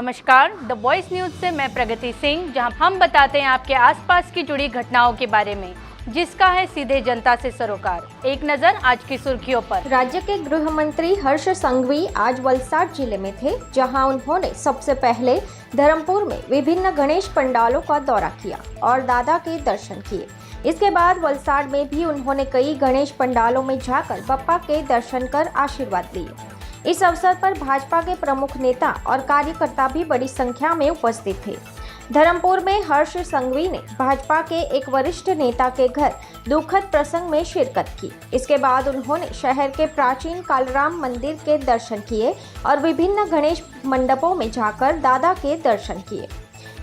नमस्कार, the voice news से मैं प्रगति सिंह, जहां हम बताते हैं आपके आसपास की जुड़ी घटनाओं के बारे में, जिसका है सीधे जनता से सरोकार। एक नजर आज की सुर्खियों पर। राज्य के गृह मंत्री हर्ष संघवी आज वलसाड जिले में थे, जहां उन्होंने सबसे पहले धर्मपुर में विभिन्न गणेश पंडालों का दौरा किया और दादा के दर्शन किए। इसके बाद वलसाड में भी उन्होंने कई गणेश पंडालों में जाकर बप्पा के दर्शन कर आशीर्वाद लिए। इस अवसर पर भाजपा के प्रमुख नेता और कार्यकर्ता भी बड़ी संख्या में उपस्थित थे। धर्मपुर में हर्ष संघवी ने भाजपा के एक वरिष्ठ नेता के घर दुखद प्रसंग में शिरकत की। इसके बाद उन्होंने शहर के प्राचीन कालराम मंदिर के दर्शन किए और विभिन्न गणेश मंडपों में जाकर दादा के दर्शन किए।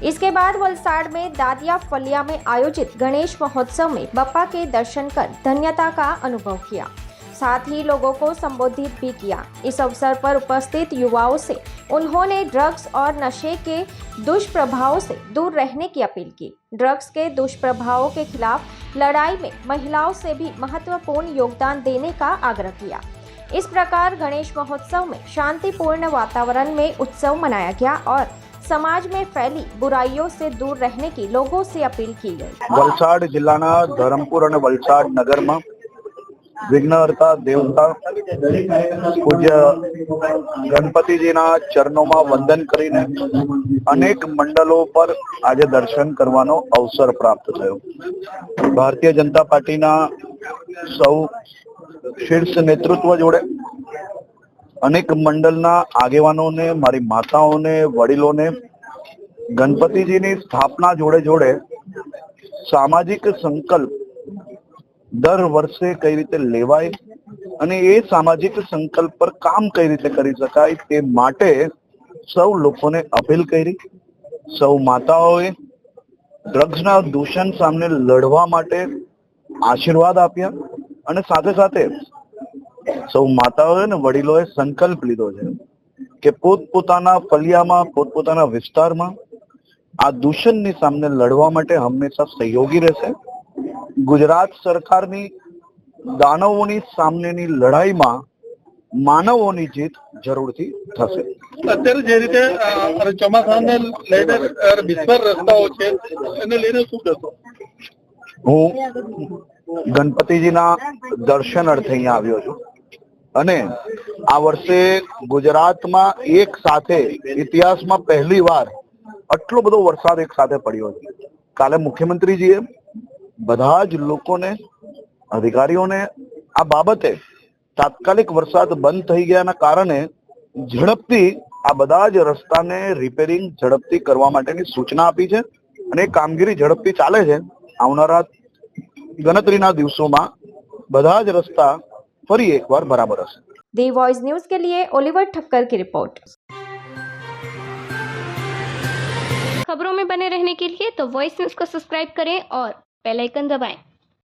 इसके बाद वलसाड में दादिया फलिया में आयोजित गणेश महोत्सव में बप्पा के दर्शन कर धन्यता का अनुभव किया। साथ ही लोगों को संबोधित भी किया। इस अवसर पर उपस्थित युवाओं से उन्होंने ड्रग्स और नशे के दुष्प्रभावों से दूर रहने की अपील की। ड्रग्स के दुष्प्रभावों के खिलाफ लड़ाई में महिलाओं से भी महत्वपूर्ण योगदान देने का आग्रह किया। इस प्रकार गणेश महोत्सव में शांतिपूर्ण वातावरण में उत्सव मनाया गया और समाज में फैली बुराइयों से दूर रहने की लोगों से अपील की गई। वलसाड जिल्लाना धरमपुर और वलसाड नगर में विघ्नहर्ता देवता पूज्य गणपतिजीना चरणों में वंदन करीने अनेक मंडलों पर आज दर्शन करवानो अवसर प्राप्त थयो। भारतीय जनता पार्टीना सौ शीर्ष नेतृत्व जोड़े अनेक मंडलना आगेवानोने, मारी माताओने, वडीलोने गणपतिजीनी स्थापना जोड़े जोड़े सामाजिक संकल्प दर वर्षे कई रीते लेवाय अने ए सामाजिक संकल्प पर काम कई रीते करी शकाय ते माटे सौ लोकोने अपील करी। सौ माताओए ड्रग्सना दूषण सामने लड़वा माटे आशीर्वाद आप्या अने साथे साथे सौ माताओए ने वडीलोए संकल्प लीधो छे के पोतपोताना फलियामां, पोतपोताना विस्तारमां आ दूषणनी सामने लड़वा माटे हमेशा सहयोगी रहेशे। गुजरात सरकारनी दानवोनी सामनेनी लड़ाईमां मानवोनी जीत जरूरथी थशे। અત્યારે જે રીતે ચોમાસાને લઈને વિસ્તર રસ્તાઓ છે એને લઈને શું કહેશો? હું ગણપતિજીના દર્શન અર્થે અહીંયા આવ્યો છું અને આ વર્ષે ગુજરાતમાં એક સાથે ઇતિહાસમાં પહેલી વાર આટલો બધો વરસાદ એક સાથે પડ્યો છે। કાલે મુખ્યમંત્રીજીએ બધા જ લોકોને, અધિકારીઓને આ બાબતે તાત્કાલિક વરસાદ બંધ થઈ ગયાના કારણે ઝડપથી આ બધા જ રસ્તાને રિપેરિંગ ઝડપથી કરવા માટેની સૂચના આપી છે અને એ કામગીરી ઝડપથી ચાલે છે। આવનારા ગણતરીના દિવસોમાં બધા જ રસ્તા ફરી એકવાર બરાબર હશે। दी वॉइस न्यूज के लिए ओलिवर ठक्कर की रिपोर्ट। खबरों में बने रहने के लिए तो वॉइस न्यूज को सब्सक्राइब करें और बेल आइकन दबाएं।